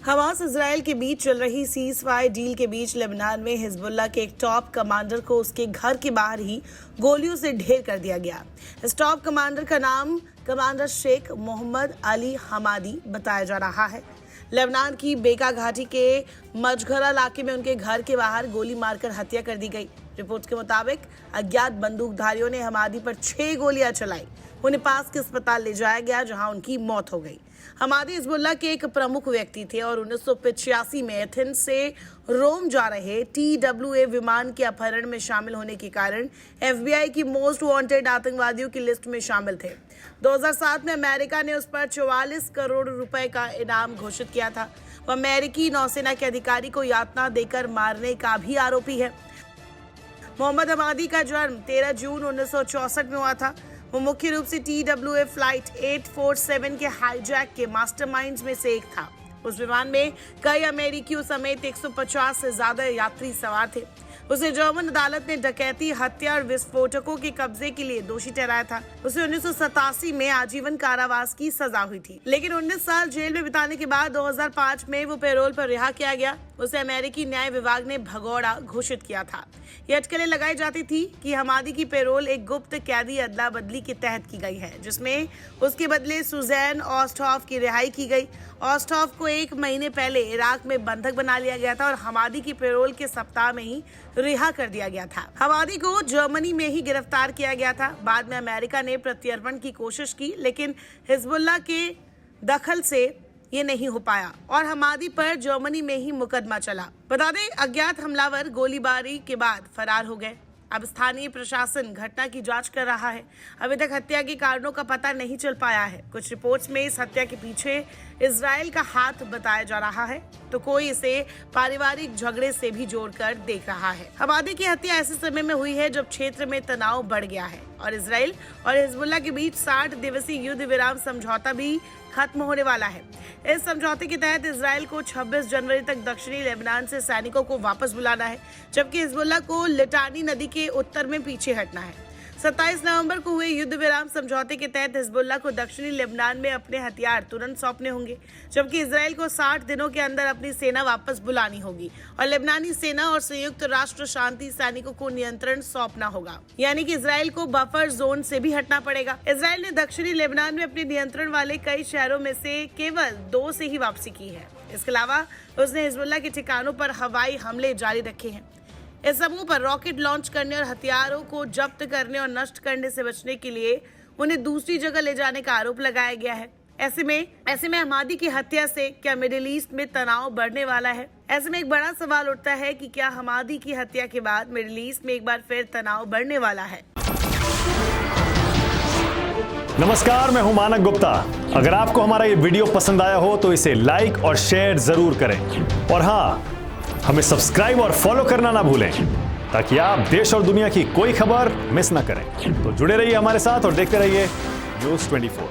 Hamas Israel के बीच चल रही सीज फायर डील के बीच लेबनान में हिजबुल्लाह के एक टॉप कमांडर को उसके घर के बाहर ही गोलियों से ढेर कर दिया गया। इस टॉप कमांडर का नाम कमांडर शेख मोहम्मद अली हमादी बताया जा रहा है। लेबनान की बेका घाटी के मजघरा इलाके में उनके घर के बाहर गोली मारकर हत्या कर दी गई। रिपोर्ट के मुताबिक अज्ञात बंदूकधारियों ने हमादी पर 6 गोलियां चलाई। उन्हें पास के अस्पताल ले जाया गया जहां उनकी मौत हो गई। हमादी हिजबुल्लाह के एक प्रमुख व्यक्ति थे और 1985 में एथेंस से रोम जा रहे TWA विमान के अपहरण में शामिल होने के कारण FBI की मोस्ट वांटेड आतंकवादियों की लिस्ट में शामिल थे। 2007 में अमेरिका ने उस पर 44 करोड़ रुपए का इनाम घोषित किया था। वह अमेरिकी नौसेना के अधिकारी को यातना देकर मारने का भी आरोपी है। मोहम्मद हमादी का जन्म 13 जून 1964 में हुआ था। वो मुख्य रूप से TWA फ्लाइट 847 के हाईजैक के मास्टरमाइंड्स में से एक था। उस विमान में कई अमेरिकियों समेत 150 से ज्यादा यात्री सवार थे। उसे जर्मन अदालत ने डकैती, हत्या और विस्फोटकों के कब्जे के लिए दोषी ठहराया था। उसे 1987 में आजीवन कारावास की सजा हुई थी, लेकिन 19 साल जेल में बिताने के बाद 2005 में वो पैरोल पर रिहा किया गया। उसे अमेरिकी न्याय विभाग ने भगौड़ा घोषित किया था। ये अटकलें लगाई जाती थी कि हमादी की पैरोल एक गुप्त कैदी अदला बदली के तहत की गई है, जिसमें उसके बदले सुजैन ऑस्टहॉफ की रिहाई की गई। ऑस्टहॉफ को 1 महीने पहले इराक में बंधक बना लिया गया था और हमादी की पैरोल के सप्ताह में ही रिहा कर दिया गया था। हमादी को जर्मनी में ही गिरफ्तार किया गया था। बाद में अमेरिका ने प्रत्यर्पण की कोशिश की, लेकिन हिजबुल्लाह के दखल से ये नहीं हो पाया और हमादी पर जर्मनी में ही मुकदमा चला। बता दें, अज्ञात हमलावर गोलीबारी के बाद फरार हो गए। अब स्थानीय प्रशासन घटना की जांच कर रहा है। अभी तक हत्या के कारणों का पता नहीं चल पाया है। कुछ रिपोर्ट्स में इस हत्या के पीछे इजराइल का हाथ बताया जा रहा है, तो कोई इसे पारिवारिक झगड़े से भी जोड़कर देख रहा है। हमादी की हत्या ऐसे समय में हुई है जब क्षेत्र में तनाव बढ़ गया है और इजराइल और हिजबुल्लाह के बीच 60 दिवसीय युद्ध विराम समझौता भी खत्म होने वाला है। इस समझौते के तहत इजराइल को 26 जनवरी तक दक्षिणी लेबनान से सैनिकों को वापस बुलाना है, जबकि हिजबुल्लाह को लिटानी नदी के उत्तर में पीछे हटना है। 27 नवंबर को हुए युद्ध विराम समझौते के तहत हिजबुल्लाह को दक्षिणी लेबनान में अपने हथियार तुरंत सौंपने होंगे, जबकि इजराइल को 60 दिनों के अंदर अपनी सेना वापस बुलानी होगी और लेबनानी सेना और संयुक्त राष्ट्र शांति सैनिकों को नियंत्रण सौंपना होगा। यानी कि इजराइल को बफर जोन से भी हटना पड़ेगा। इजराइल ने दक्षिणी लेबनान में अपने नियंत्रण वाले कई शहरों में से केवल 2 से ही वापसी की है। इसके अलावा उसने हिजबुल्लाह के ठिकानों पर हवाई हमले जारी रखे हैं। इस समूह पर रॉकेट लॉन्च करने और हथियारों को जब्त करने और नष्ट करने से बचने के लिए उन्हें दूसरी जगह ले जाने का आरोप लगाया गया है। ऐसे में हमादी की हत्या से क्या मिडिल ईस्ट में तनाव बढ़ने वाला है? ऐसे में एक बड़ा सवाल उठता है कि क्या हमादी की हत्या के बाद मिडिल ईस्ट में एक बार फिर तनाव बढ़ने वाला है? नमस्कार, मैं हूं मानक गुप्ता। अगर आपको हमारा ये वीडियो पसंद आया हो तो इसे लाइक और शेयर जरूर करें और हाँ, हमें सब्सक्राइब और फॉलो करना ना भूलें ताकि आप देश और दुनिया की कोई खबर मिस ना करें। तो जुड़े रहिए हमारे साथ और देखते रहिए न्यूज़ 24।